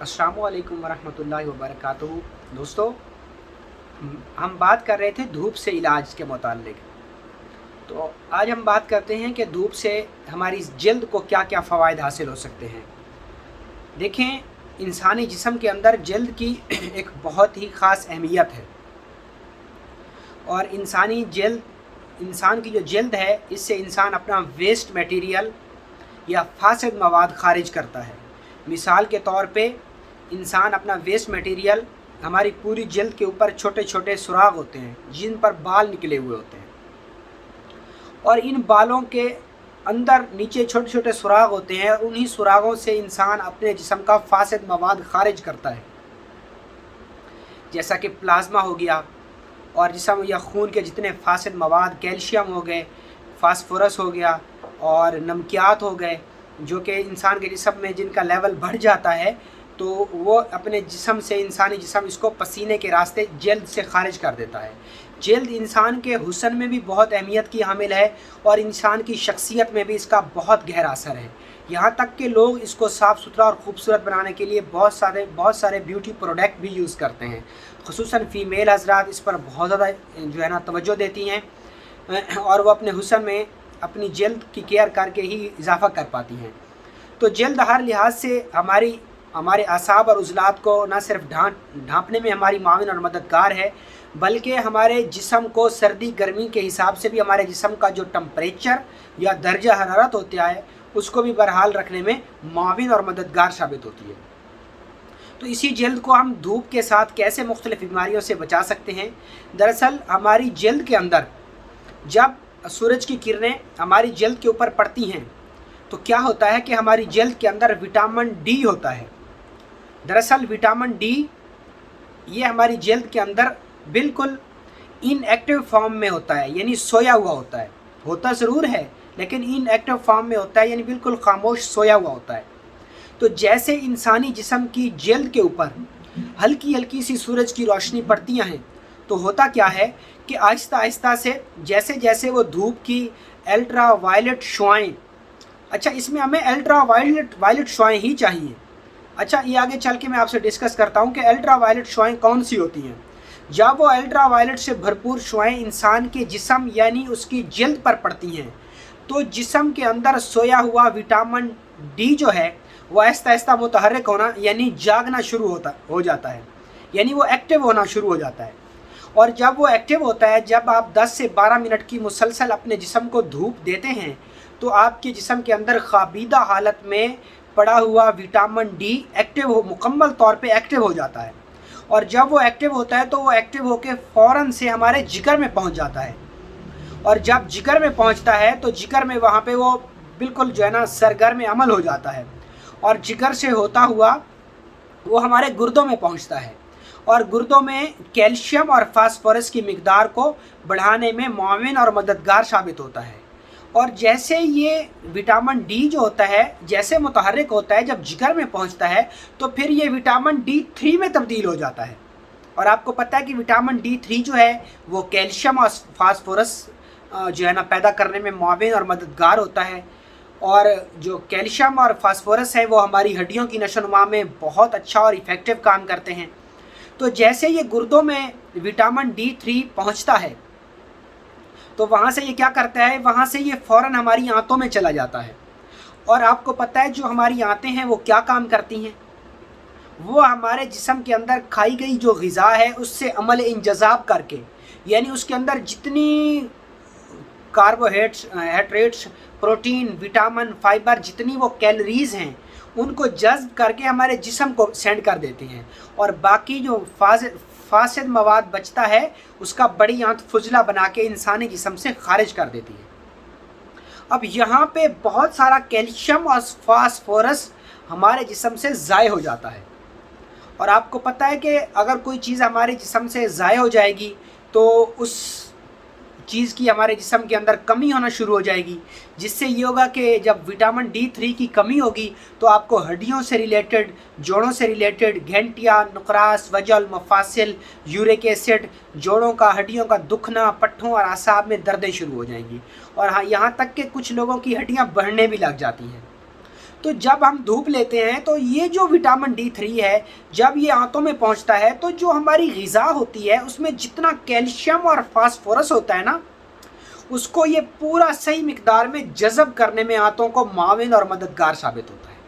अस्सलामु अलैकुम वरहमतुल्लाहि वबरकातुहू। दोस्तों, हम बात कर रहे थे धूप से इलाज के मुतालिक। तो आज हम बात करते हैं कि धूप से हमारी जल्द को क्या क्या फ़वाइद हासिल हो सकते हैं। देखें, इंसानी जिस्म के अंदर जल्द की एक बहुत ही ख़ास अहमियत है, और इंसान की जो जल्द है, इससे इंसान अपना वेस्ट मटेरियल या फासिद मवाद खारिज करता है। मिसाल के तौर पे इंसान अपना वेस्ट मटेरियल, हमारी पूरी जल्द के ऊपर छोटे छोटे सुराग होते हैं जिन पर बाल निकले हुए होते हैं, और इन बालों के अंदर नीचे छोटे छोटे सुराग होते हैं, और उन्हीं सुरागों से इंसान अपने जिस्म का फासिद मवाद खारिज करता है, जैसा कि प्लाज्मा हो गया, और जिस्म या खून के जितने फासिद मवाद, कैल्शियम हो गए, फास्फोरस हो गया, और नमकियात हो गए, जो कि इंसान के जिस्म में जिनका लेवल बढ़ जाता है तो वो अपने जिस्म से, इंसानी जिस्म इसको पसीने के रास्ते जल्द से खारिज कर देता है। जल्द इंसान के हुस्न में भी बहुत अहमियत की हामिल है, और इंसान की शख्सियत में भी इसका बहुत गहरा असर है। यहाँ तक कि लोग इसको साफ़ सुथरा और ख़ूबसूरत बनाने के लिए बहुत सारे ब्यूटी प्रोडक्ट भी यूज़ करते हैं। ख़ुसूसन फ़ीमेल हज़रात इस पर बहुत ज़्यादा जो है ना तवज्जो देती हैं, और वो अपने हुस्न में अपनी जल्द की केयर करके ही इजाफ़ा कर पाती हैं। तो जल्द हर लिहाज से हमारे आसाब और उज़लात को न सिर्फ ढांपने में हमारी माविन और मददगार है, बल्कि हमारे जिस्म को सर्दी गर्मी के हिसाब से भी हमारे जिस्म का जो टेम्परेचर या दर्जा हरारत होता है उसको भी बहरहाल रखने में माविन और मददगार साबित होती है। तो इसी जल्द को हम धूप के साथ कैसे मुख्तलिफ़ बीमारियों से बचा सकते हैं। दरअसल हमारी जल्द के अंदर जब सूरज की किरणें हमारी जल्द के ऊपर पड़ती हैं तो क्या होता है कि हमारी जल्द के अंदर विटामिन डी होता है। दरअसल विटामिन डी ये हमारी जल्द के अंदर बिल्कुल इनएक्टिव फॉर्म में होता है, यानी सोया हुआ होता है। होता ज़रूर है लेकिन इनएक्टिव फॉर्म में होता है, यानी बिल्कुल खामोश सोया हुआ होता है। तो जैसे इंसानी जिस्म की जल्द के ऊपर हल्की हल्की सी सूरज की रोशनी पड़ती हैं, तो होता क्या है कि आहिस्ता आहिस्ता से जैसे जैसे वो धूप की अल्ट्रा वायलेट शुआएँ, अच्छा इसमें हमें अल्ट्रा वायलेट शुआएँ ही चाहिए। अच्छा, ये आगे चल के मैं आपसे डिस्कस करता हूँ कि अल्ट्रा वायलेट शुआएँ कौन सी होती हैं। जब वो अल्ट्रा वायलेट से भरपूर शुआएँ इंसान के जिस्म यानी उसकी जल्द पर पड़ती हैं, तो जिस्म के अंदर सोया हुआ विटामिन डी जो है वो आहिस्ता आहिस्ता मुतहर्रिक होना यानी जागना शुरू हो जाता है, यानी वो एक्टिव होना शुरू हो जाता है। और जब वो एक्टिव होता है, जब आप 10 से 12 मिनट की मुसलसल अपने जिस्म को धूप देते हैं, तो आपके जिस्म के अंदर ख़ाबीदा हालत में पड़ा हुआ विटामिन डी मुकम्मल तौर पे एक्टिव हो जाता है। और जब वो एक्टिव होता है तो वो एक्टिव होकर फ़ौरन से हमारे जिगर में पहुंच जाता है, और जब जिगर में पहुंचता है तो जिगर में वहाँ पे वो बिल्कुल जो है ना सरगर्म अमल हो जाता है, और जिगर से होता हुआ वो हमारे गुर्दों में पहुँचता है, और गुर्दों में कैल्शियम और फास्फोरस की मिकदार को बढ़ाने में मुआविन और मददगार साबित होता है। और जैसे ये विटामिन डी जो होता है जैसे मुतहर्रिक होता है, जब जिगर में पहुंचता है तो फिर ये विटामिन D3 में तब्दील हो जाता है। और आपको पता है कि विटामिन D3 जो है वो कैल्शियम और फास्फोरस जो है ना पैदा करने में मुआविन और मददगार होता है, और जो कैल्शियम और फास्फोरस है वो हमारी हड्डियों की नशोनुमा में बहुत अच्छा और इफ़ेक्टिव काम करते हैं। तो जैसे ये गुर्दों में विटामिन D3 पहुंचता है तो वहाँ से ये क्या करता है, वहाँ से ये फ़ौरन हमारी आंतों में चला जाता है। और आपको पता है जो हमारी आंतें हैं वो क्या काम करती हैं, वो हमारे जिस्म के अंदर खाई गई जो ग़िज़ा है उससे अमल इंजज़ाब करके, यानी उसके अंदर जितनी कार्बोहाइड्रेट्स, प्रोटीन, विटामिन, फाइबर, जितनी वो कैलोरीज़ हैं उनको जज़्ब करके हमारे जिस्म को सेंड कर देती हैं, और बाकी जो फासिद मवाद बचता है उसका बड़ी आंत फुजला बना के इंसानी जिस्म से खारिज कर देती है। अब यहाँ पे बहुत सारा कैल्शियम और फास्फोरस हमारे जिस्म से ज़ाय हो जाता है, और आपको पता है कि अगर कोई चीज़ हमारे जिस्म से ज़ाय हो जाएगी तो उस चीज़ की हमारे जिस्म के अंदर कमी होना शुरू हो जाएगी, जिससे ये होगा कि जब विटामिन D3 की कमी होगी तो आपको हड्डियों से रिलेटेड, जोड़ों से रिलेटेड, घंटिया, नुकरास, वजल, मफासिल, यूरिक एसिड, जोड़ों का, हड्डियों का दुखना, पट्ठों और आसाब में दर्दें शुरू हो जाएंगी, और हाँ यहाँ तक कि कुछ लोगों की हड्डियाँ बढ़ने भी लग जाती हैं। تو جب ہم دھوپ لیتے ہیں تو یہ جو وٹامن D3 ہے جب یہ آنتوں میں پہنچتا ہے تو جو ہماری غذا ہوتی ہے اس میں جتنا کیلشیم اور فاسفورس ہوتا ہے نا، اس کو یہ پورا صحیح مقدار میں جذب کرنے میں آنتوں کو معاون اور مددگار ثابت ہوتا ہے،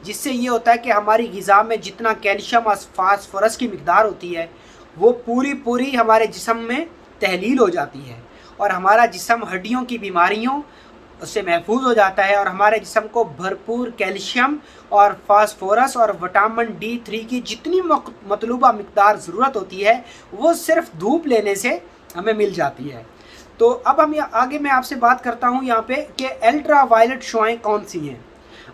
جس سے یہ ہوتا ہے کہ ہماری غذا میں جتنا کیلشیم اور فاسفورس کی مقدار ہوتی ہے وہ پوری ہمارے جسم میں تحلیل ہو جاتی ہے، اور ہمارا جسم ہڈیوں کی بیماریوں اس سے محفوظ ہو جاتا ہے، اور ہمارے جسم کو بھرپور کیلشیم اور فاسفورس اور وٹامن D3 کی جتنی مطلوبہ مقدار ضرورت ہوتی ہے وہ صرف دھوپ لینے سے ہمیں مل جاتی ہے۔ تو اب ہم آگے میں آپ سے بات کرتا ہوں یہاں پہ کہ الٹرا وائلٹ شعاعیں کون سی ہیں۔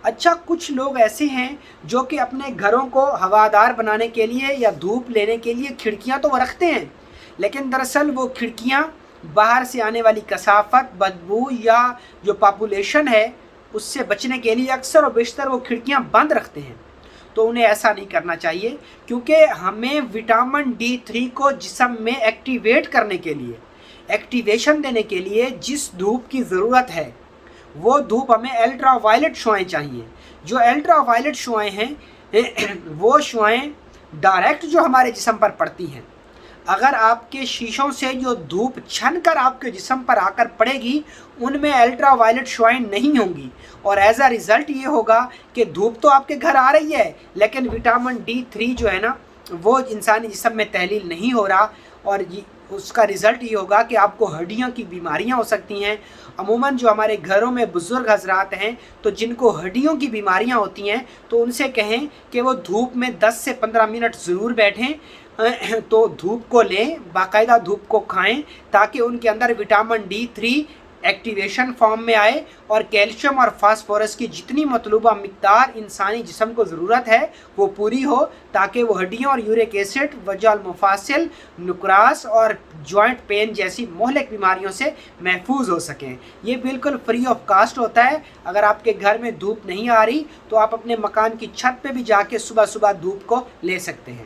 اچھا، کچھ لوگ ایسے ہیں جو کہ اپنے گھروں کو ہوادار بنانے کے لیے یا دھوپ لینے کے لیے کھڑکیاں تو وہ رکھتے ہیں، لیکن دراصل وہ کھڑکیاں باہر سے آنے والی کثافت، بدبو یا جو پاپولیشن ہے اس سے بچنے کے لیے اکثر و بیشتر وہ کھڑکیاں بند رکھتے ہیں۔ تو انہیں ایسا نہیں کرنا چاہیے، کیونکہ ہمیں وٹامن D3 کو جسم میں ایکٹیویٹ کرنے کے لیے، ایکٹیویشن دینے کے لیے جس دھوپ کی ضرورت ہے وہ دھوپ ہمیں الٹرا وائلٹ شعاعیں چاہیے۔ جو الٹرا وائلٹ شعاعیں ہیں وہ شعاعیں ڈائریکٹ جو ہمارے جسم پر پڑتی ہیں، اگر آپ کے شیشوں سے جو دھوپ چھن کر آپ کے جسم پر آ کر پڑے گی ان میں الٹرا وائلٹ شعاعیں نہیں ہوں گی، اور ایز اے ریزلٹ یہ ہوگا کہ دھوپ تو آپ کے گھر آ رہی ہے لیکن وٹامن D3 جو ہے نا وہ انسانی جسم میں تحلیل نہیں ہو رہا، اور اس کا رزلٹ یہ ہوگا کہ آپ کو ہڈیوں کی بیماریاں ہو سکتی ہیں۔ عموماً جو ہمارے گھروں میں بزرگ حضرات ہیں تو جن کو ہڈیوں کی بیماریاں ہوتی ہیں تو ان سے کہیں کہ وہ دھوپ میں 10 سے 15 منٹ ضرور بیٹھیں، تو دھوپ کو لیں، باقاعدہ دھوپ کو کھائیں تاکہ ان کے اندر وٹامن D3 ایکٹیویشن فارم میں آئے اور کیلشیم اور فاسفورس کی جتنی مطلوبہ مقدار انسانی جسم کو ضرورت ہے وہ پوری ہو، تاکہ وہ ہڈیوں اور یورک ایسڈ، وجع المفاصل، نکراس اور جوائنٹ پین جیسی مہلک بیماریوں سے محفوظ ہو سکیں۔ یہ بالکل فری آف کاسٹ ہوتا ہے۔ اگر آپ کے گھر میں دھوپ نہیں آ رہی تو آپ اپنے مکان کی چھت پہ بھی جا کے صبح صبح دھوپ کو لے سکتے ہیں۔